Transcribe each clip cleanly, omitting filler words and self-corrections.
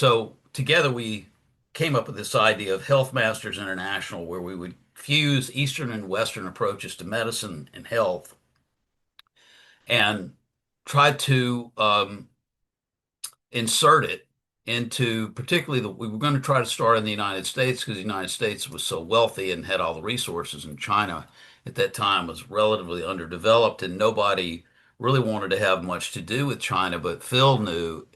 So together we came up with this idea of Health Masters International, where we would fuse Eastern and Western approaches to medicine and health and try to insert it into particularly we were going to try to start in the United States because the United States was so wealthy and had all the resources, and China at that time was relatively underdeveloped, and nobody really wanted to have much to do with China. But Phil knew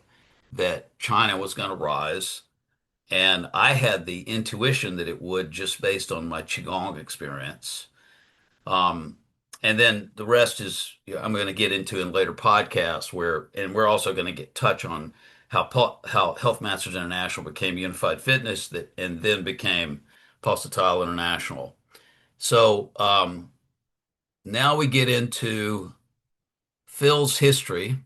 that China was going to rise. And I had the intuition that it would just based on my Qigong experience. Um, and then the rest is, I'm going to get into in later podcasts and we're also going to get touch on how Health Masters International became Unified Fitness and then became Pulsatile International. So now we get into Phil's history,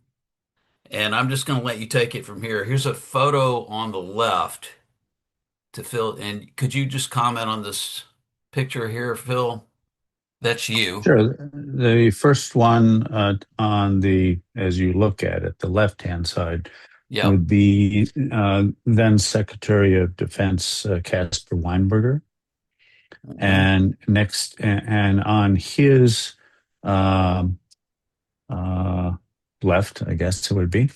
and I'm just going to let you take it from here. Here's a photo on the left to Phil. And could you just comment on this picture here, Phil? That's you. Sure. The first one on as you look at it, the left-hand side Yep. would be then Secretary of Defense Caspar Weinberger. Hmm. And next, and on his um uh, left, I guess it would be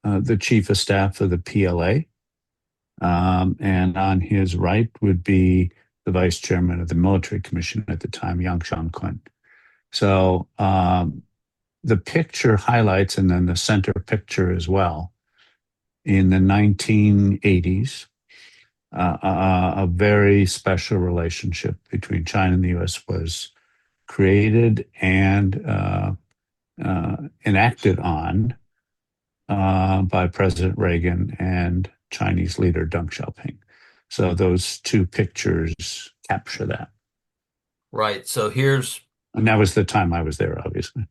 the Chief of Staff of the PLA. And on his right would be the vice chairman of the military commission at the time, Yang Shangkun. So the picture highlights, and then the center picture as well, in the 1980s, a very special relationship between China and the US was created and enacted on by President Reagan and Chinese leader Deng Xiaoping. So those two pictures capture that. Right. So here's And that was the time I was there, obviously.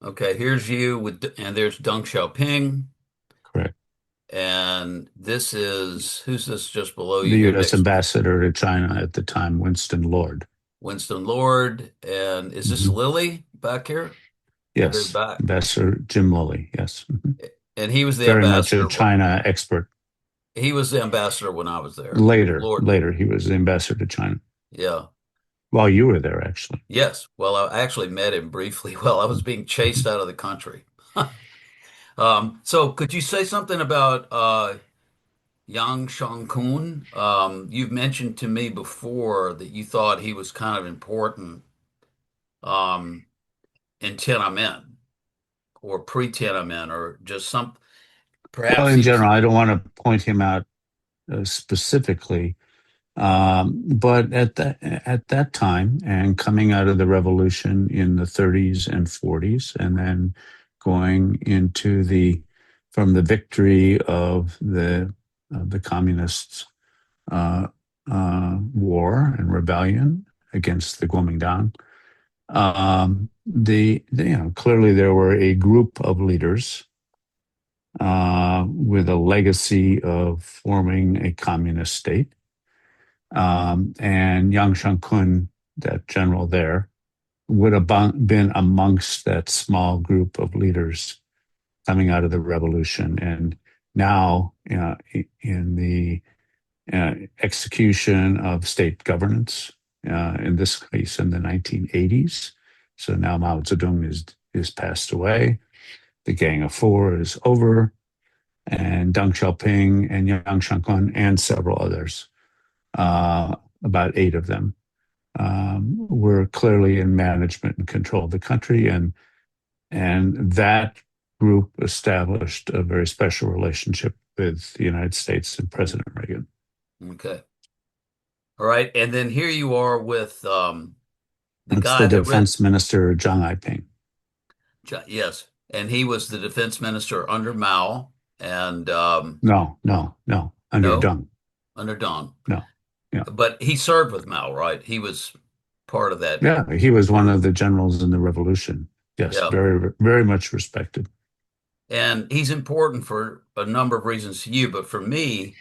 okay. Here's you and there's Deng Xiaoping, Correct. and this is who's this just below you The here US next? ambassador to China at the time, Winston Lord. Winston Lord, and is this Mhm. Lily back here? The very Yes, back, Ambassador Jim Lilly. Yes. Mhm. and he was the Very much a ambassador. China expert. He was the ambassador when I was there. Later, Lord, later, he was the ambassador to China yeah. while you were there, actually. Yes. Well, I actually met him briefly while I was being chased out of the country. So could you say something about Yang Shang-kun? You've mentioned to me before that you thought he was kind of important um, in Tiananmen or pre-Tiananmen or just Well, perhaps in he was, general, I don't want to point him out specifically. But at that time, and coming out of the revolution in the 30s and 40s, and then going into from the victory of the communists' uh, war and rebellion against the Kuomintang, clearly there were a group of leaders with a legacy of forming a communist state. And Yang Shangkun, that general there, would have been amongst that small group of leaders coming out of the revolution. And now, in the execution of state governance, in this case in the 1980s. So now Mao Zedong is passed away. The Gang of Four is over, and Deng Xiaoping and Yang Shangkun and several others, uh, about eight of them, were clearly in management and control of the country, and that group established a very special relationship with the United States and President Reagan. okay. All right. And then here you are with the That's the guy that read, defense minister, Zhang Aiping. yes, and he was the defense minister under Mao and No, no, no, under no, Deng. under Dong. No, yeah. But he served with Mao, right? He was part of that Yeah, he was one of group. the generals in the revolution. Yes, Yeah. very, very much respected. And he's important for a number of reasons to you, but for me,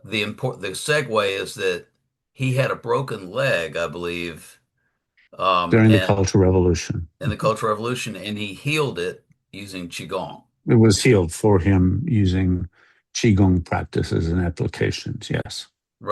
the segue is that he had a broken leg, I believe, During the and Cultural Revolution. in the Cultural Revolution, and he healed it using Qigong. it was healed for him using qigong practices and applications. Yes.